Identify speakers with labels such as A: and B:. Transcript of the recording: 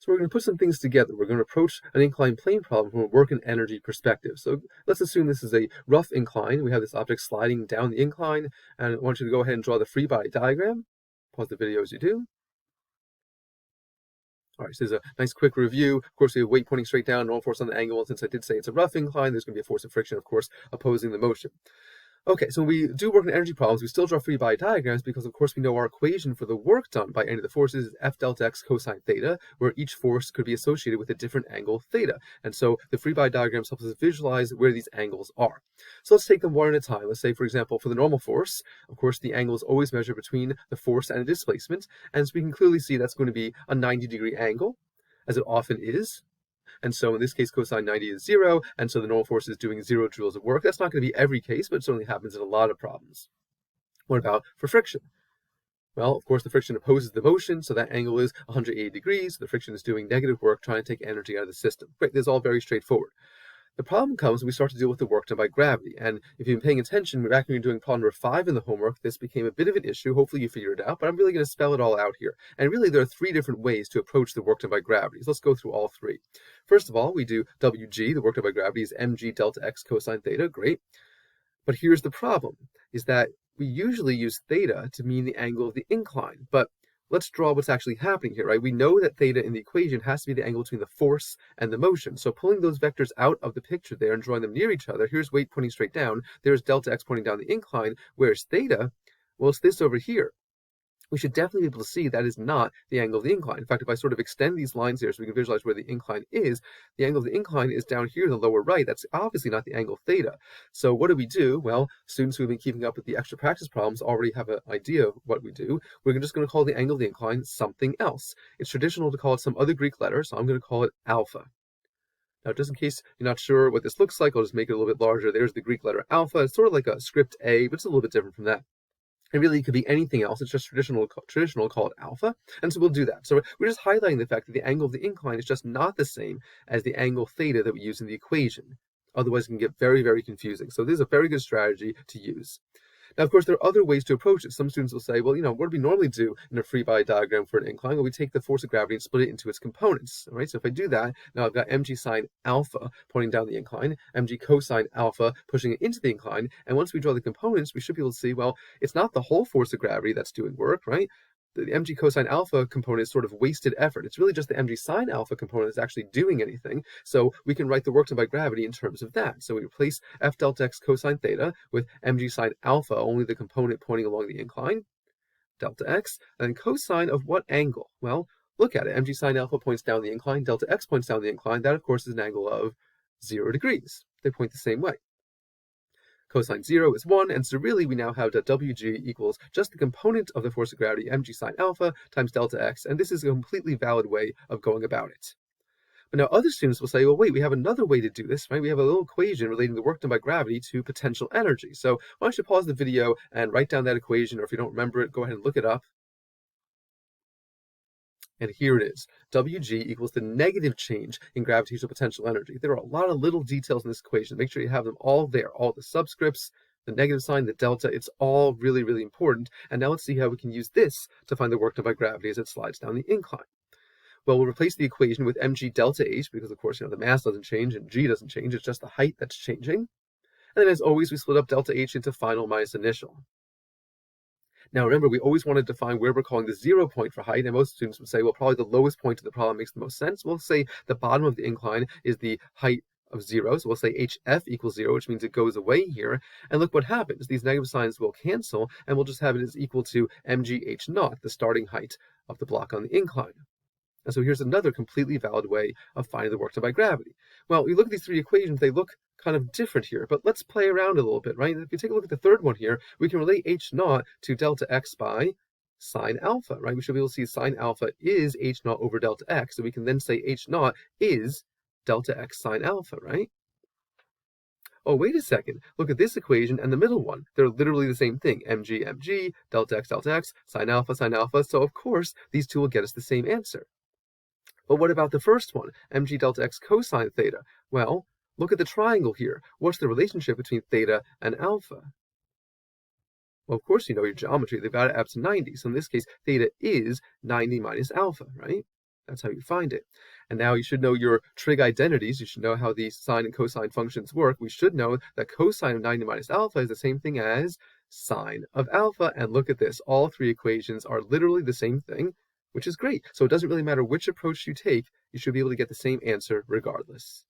A: So we're going to put some things together. We're going to approach an inclined plane problem from a work and energy perspective. So let's assume this is a rough incline. We have this object sliding down the incline, and I want you to go ahead and draw the free body diagram. Pause the video as you do. All right, so there's a nice quick review. Of course, we have weight pointing straight down, normal force on the angle. And since I did say it's a rough incline, there's going to be a force of friction, of course, opposing the motion. Okay, so when we do work and energy problems, we still draw free body diagrams because, of course, we know our equation for the work done by any of the forces is F delta x cosine theta, where each force could be associated with a different angle theta. And so the free body diagrams help us visualize where these angles are. So let's take them one at a time. Let's say, for example, for the normal force, of course, the angle is always measured between the force and the displacement. And so we can clearly see that's going to be a 90-degree angle, as it often is. And so in this case, cosine 90 is 0, and so the normal force is doing 0 joules of work. That's not going to be every case, but it certainly happens in a lot of problems. What about for friction? Well, of course, the friction opposes the motion, so that angle is 180 degrees. The friction is doing negative work, trying to take energy out of the system. Great, this is all very straightforward. The problem comes when we start to deal with the work done by gravity. And if you've been paying attention, back when you're doing problem number 5 in the homework, this became a bit of an issue. Hopefully you figured it out, but I'm really going to spell it all out here. And really, there are 3 different ways to approach the work done by gravity. So let's go through all 3. First of all, we do WG, the work done by gravity is mg delta x cosine theta. Great. But here's the problem, is that we usually use theta to mean the angle of the incline. But let's draw what's actually happening here, right? We know that theta in the equation has to be the angle between the force and the motion. So pulling those vectors out of the picture there and drawing them near each other, here's weight pointing straight down, there's delta x pointing down the incline, whereas theta, well, it's this over here. We should definitely be able to see that is not the angle of the incline. In fact, if I sort of extend these lines here so we can visualize where the incline is, the angle of the incline is down here in the lower right. That's obviously not the angle of theta. So what do? Well, students who have been keeping up with the extra practice problems already have an idea of what we do. We're just going to call the angle of the incline something else. It's traditional to call it some other Greek letter, so I'm going to call it alpha. Now, just in case you're not sure what this looks like, I'll just make it a little bit larger. There's the Greek letter alpha. It's sort of like a script A, but it's a little bit different from that. And really, it could be anything else. It's just traditional to call it alpha. And so we'll do that. So we're just highlighting the fact that the angle of the incline is just not the same as the angle theta that we use in the equation. Otherwise, it can get very, very confusing. So this is a very good strategy to use. Now, of course, there are other ways to approach it. Some students will say, well, what do we normally do in a free body diagram for an incline? Well, we take the force of gravity and split it into its components. All right, so if I do that, now I've got mg sine alpha pointing down the incline, mg cosine alpha pushing it into the incline. And once we draw the components, we should be able to see, well, it's not the whole force of gravity that's doing work, right? The mg cosine alpha component is sort of wasted effort. It's really just the mg sine alpha component that's actually doing anything. So we can write the work done by gravity in terms of that. So we replace f delta x cosine theta with mg sine alpha, only the component pointing along the incline, delta x, and then cosine of what angle? Well, look at it. Mg sine alpha points down the incline, delta x points down the incline. That, of course, is an angle of 0 degrees. They point the same way. Cosine 0 is 1, and so really we now have that WG equals just the component of the force of gravity, mg sine alpha times delta x, and this is a completely valid way of going about it. But now other students will say, well, wait, we have another way to do this, right? We have a little equation relating the work done by gravity to potential energy. So why don't you pause the video and write down that equation, or if you don't remember it, go ahead and look it up. And here it is. WG equals the negative change in gravitational potential energy. There are a lot of little details in this equation. Make sure you have them all there, all the subscripts, the negative sign, the delta. It's all really, really important. And now let's see how we can use this to find the work done by gravity as it slides down the incline. Well, we'll replace the equation with mg delta h because, of course, the mass doesn't change and g doesn't change. It's just the height that's changing. And then, as always, we split up delta h into final minus initial. Now, remember, we always want to define where we're calling the 0 point for height, and most students would say, well, probably the lowest point of the problem makes the most sense. We'll say the bottom of the incline is the height of 0, so we'll say hf equals 0, which means it goes away here, and look what happens. These negative signs will cancel, and we'll just have it as equal to mg h naught, the starting height of the block on the incline. And so here's another completely valid way of finding the work done by gravity. Well, we look at these 3 equations, they look kind of different here, but let's play around a little bit, right? If you take a look at the third one here, we can relate h naught to delta x by sine alpha, right? We should be able to see sine alpha is h naught over delta x, so we can then say h naught is delta x sine alpha, right? Oh, wait a second. Look at this equation and the middle one. They're literally the same thing. mg, delta x, sine alpha. So, of course, these two will get us the same answer. But what about the first one, mg delta x cosine theta? Well, look at the triangle here. What's the relationship between theta and alpha? Well, of course, you know your geometry. They've got it up to 90. So in this case, theta is 90 minus alpha, right? That's how you find it. And now you should know your trig identities. You should know how the sine and cosine functions work. We should know that cosine of 90 minus alpha is the same thing as sine of alpha. And look at this. All three equations are literally the same thing, which is great. So it doesn't really matter which approach you take. You should be able to get the same answer regardless.